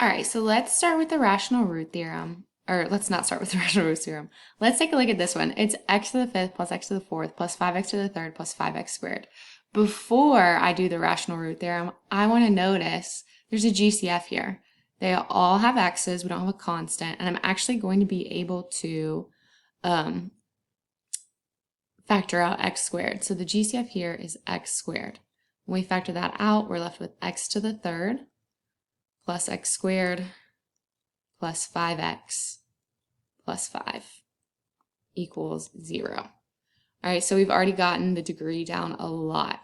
All right, so let's start with the rational root theorem. Or let's not start with the rational root theorem. Let's take a look at this one. It's x to the fifth plus x to the fourth plus 5x to the third plus 5x squared. Before I do the rational root theorem, I want to notice there's a GCF here. They all have x's. We don't have a constant. And I'm actually going to be able to factor out x squared. So the GCF here is x squared. When we factor that out, we're left with x to the third plus x squared plus 5x plus 5 equals 0. All right, so we've already gotten the degree down a lot.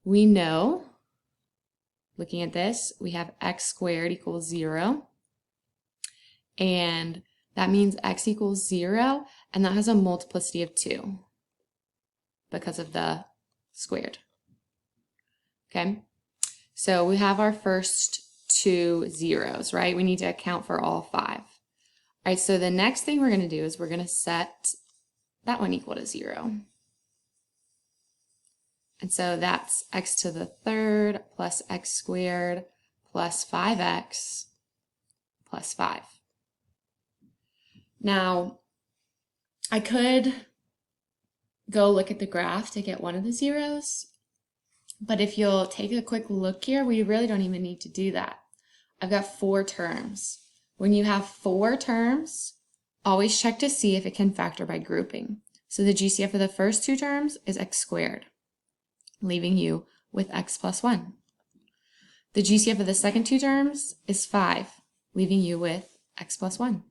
We know, looking at this, we have x squared equals 0. And that means x equals 0, and that has a multiplicity of 2 because of the squared. Okay, so we have our first two zeros, right? We need to account for all 5. All right, so the next thing we're going to do is we're going to set that one equal to 0. And so that's x to the third plus x squared plus 5x plus 5. Now, I could go look at the graph to get one of the zeros, but if you'll take a quick look here, we really don't even need to do that. I've got 4 terms. When you have 4 terms, always check to see if it can factor by grouping. So the GCF of the first 2 terms is x squared, leaving you with x plus 1. The GCF of the second 2 terms is 5, leaving you with x plus 1.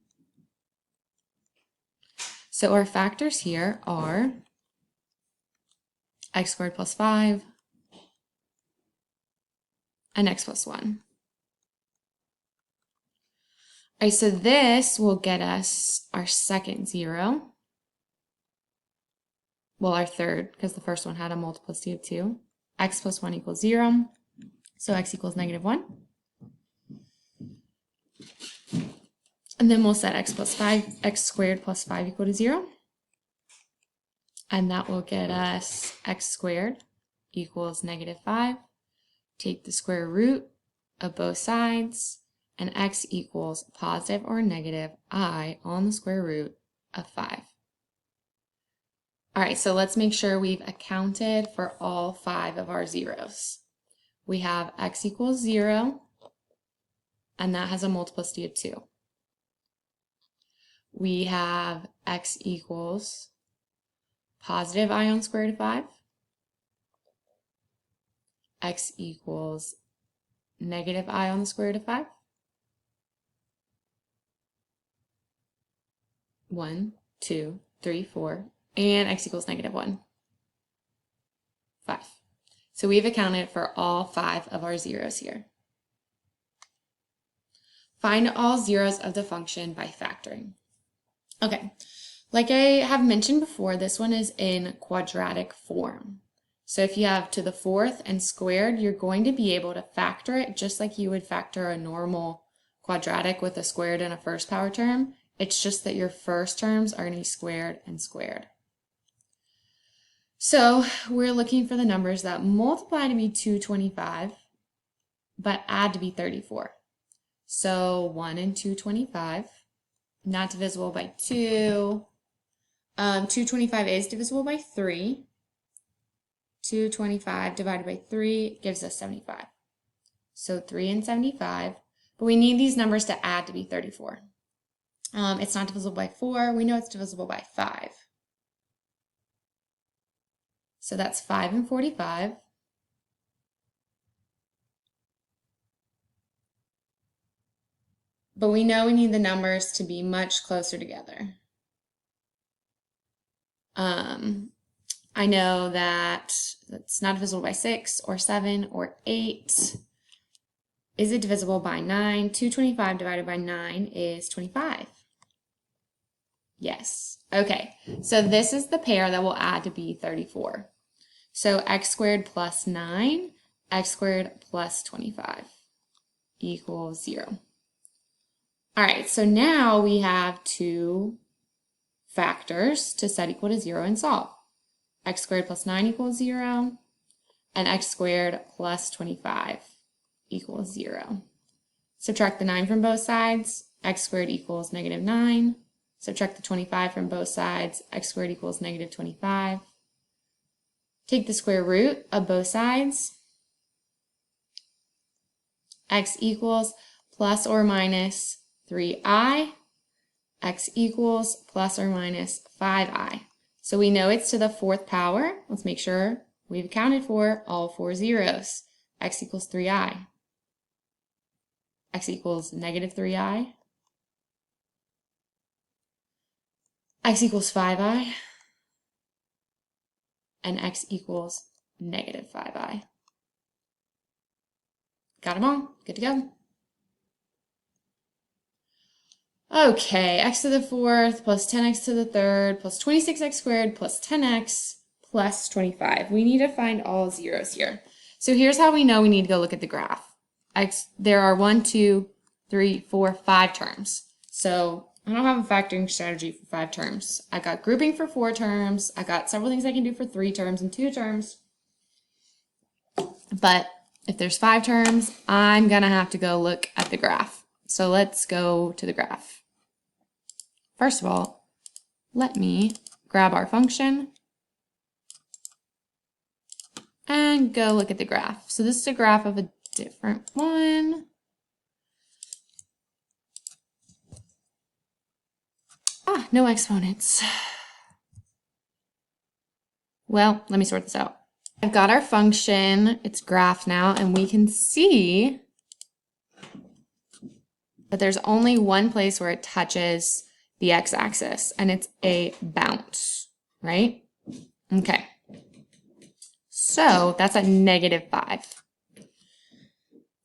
So our factors here are x squared plus 5 and x plus 1. All right, so this will get us our second 0. Well, our third, because the first one had a multiplicity of 2. X plus 1 equals 0. So x equals -1. And then we'll set x plus 5, x squared plus 5 equal to 0. And that will get us x squared equals -5. Take the square root of both sides, and x equals positive or negative I on the square root of 5. All right, so let's make sure we've accounted for all 5 of our zeros. We have x equals 0, and that has a multiplicity of 2. We have x equals positive I on the square root of 5. X equals negative I on the square root of 5. 1, 2, 3, 4, and x equals -1, 5. So we've accounted for all 5 of our zeros here. Find all zeros of the function by factoring. Okay, like I have mentioned before, this one is in quadratic form. So if you have to the 4th and squared, you're going to be able to factor it just like you would factor a normal quadratic with a squared and a first power term. It's just that your first terms are going to be squared and squared. So we're looking for the numbers that multiply to be 225, but add to be 34. So 1 and 225, not divisible by 2. 225 is divisible by 3. 225 divided by 3 gives us 75. So 3 and 75, but we need these numbers to add to be 34. It's not divisible by 4. We know it's divisible by 5. So that's 5 and 45. But we know we need the numbers to be much closer together. I know that it's not divisible by 6 or 7 or 8. Is it divisible by 9? 225 divided by 9 is 25. Yes. Okay, so this is the pair that will add to be 34. So x squared plus 9, x squared plus 25 equals 0. All right, so now we have 2 factors to set equal to 0 and solve. X squared plus 9 equals 0, and x squared plus 25 equals 0. Subtract the 9 from both sides, x squared equals negative 9. Subtract the 25 from both sides, x squared equals negative 25. Take the square root of both sides, x equals plus or minus 3i, x equals plus or minus 5i. So we know it's to the 4th power. Let's make sure we've accounted for all 4 zeros. X equals 3i. X equals negative 3i. X equals 5i. And x equals negative 5i. Got them all. Good to go. Okay, x to the 4th plus 10x to the 3rd plus 26x squared plus 10x plus 25. We need to find all zeros here. So here's how we know we need to go look at the graph. There are 1, 2, 3, 4, 5 terms. So I don't have a factoring strategy for 5 terms. I got grouping for 4 terms. I got several things I can do for 3 terms and 2 terms. But if there's 5 terms, I'm going to have to go look at the graph. So let's go to the graph. First of all, let me grab our function and go look at the graph. So this is a graph of a different one. No exponents. Well, let me sort this out. I've got our function, it's graph now, and we can see that there's only one place where it touches the x-axis, and it's a bounce, right? Okay. So that's at negative 5.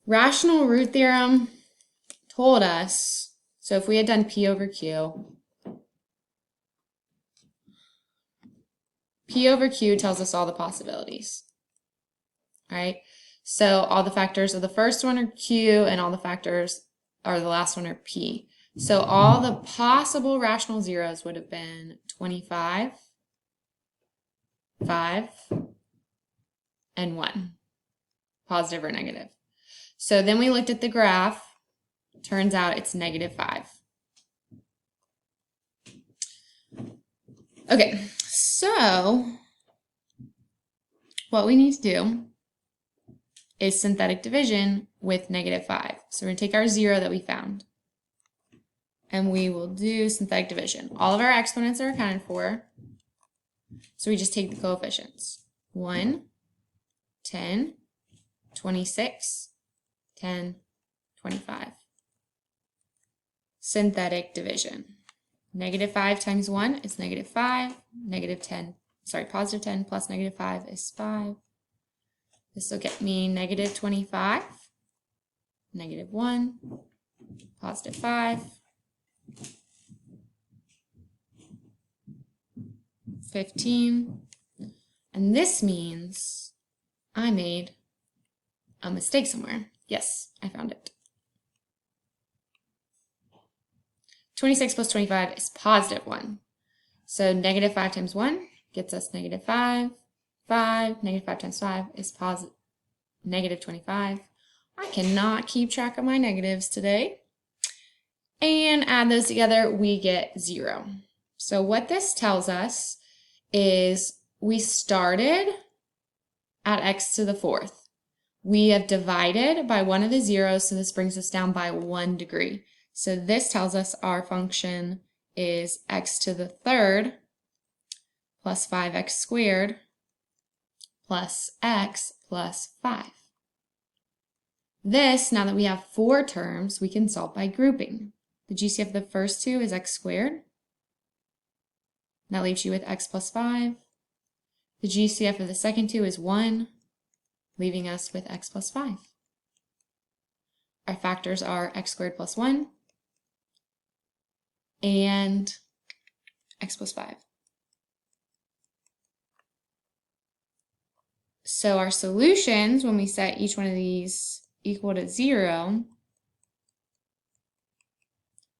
Rational root theorem told us, so if we had done P over Q, P over Q tells us all the possibilities, right? So all the factors of the first one are Q, and all the factors are the last one are P. So all the possible rational zeros would have been 25, 5, and 1, positive or negative. So then we looked at the graph. Turns out it's negative 5. Okay, so what we need to do is synthetic division with negative 5. So we're going to take our 0 that we found, and we will do synthetic division. All of our exponents are accounted for, so we just take the coefficients. 1, 10, 26, 10, 25. Synthetic division. Negative 5 times 1 is negative 5. Positive 10 plus negative 5 is 5. This will get me negative 25, negative 1, positive 5, 15. And this means I made a mistake somewhere. Yes, I found it. 26 plus 25 is positive 1. So negative 5 times 1 gets us negative 5. 5, negative 5 times 5 is positive negative 25. I cannot keep track of my negatives today. And add those together, we get 0. So what this tells us is we started at x to the 4th. We have divided by one of the zeros, so this brings us down by 1 degree. So this tells us our function is x to the 3rd plus 5x squared plus x plus 5. This, now that we have 4 terms, we can solve by grouping. The GCF of the first 2 is x squared. That leaves you with x plus 5. The GCF of the second 2 is 1, leaving us with x plus 5. Our factors are x squared plus 1 and x plus 5. So our solutions, when we set each one of these equal to 0,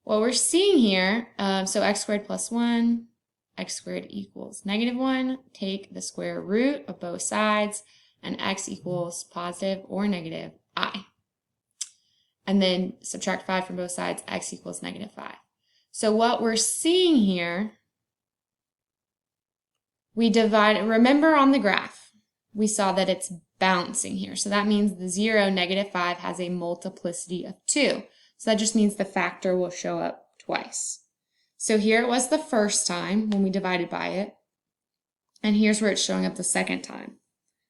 what we're seeing here, so x squared plus 1, x squared equals negative 1, take the square root of both sides, and x equals positive or negative I. and then subtract 5 from both sides, x equals negative 5. So what we're seeing here, we divide, remember on the graph, we saw that it's bouncing here. So that means the 0, negative 5 has a multiplicity of 2. So that just means the factor will show up twice. So here it was the first time when we divided by it. And here's where it's showing up the second time.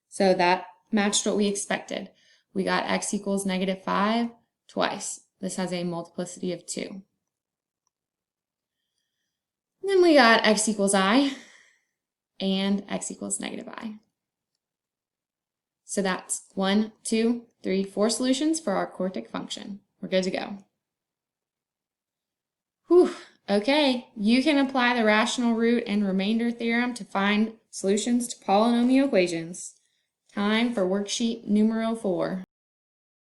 So that matched what we expected. We got x equals negative 5 twice. This has a multiplicity of 2. And then we got x equals I and x equals negative I. So that's 1, 2, 3, 4 solutions for our quartic function. We're good to go. Whew. Okay, you can apply the rational root and remainder theorem to find solutions to polynomial equations. Time for worksheet numero 4.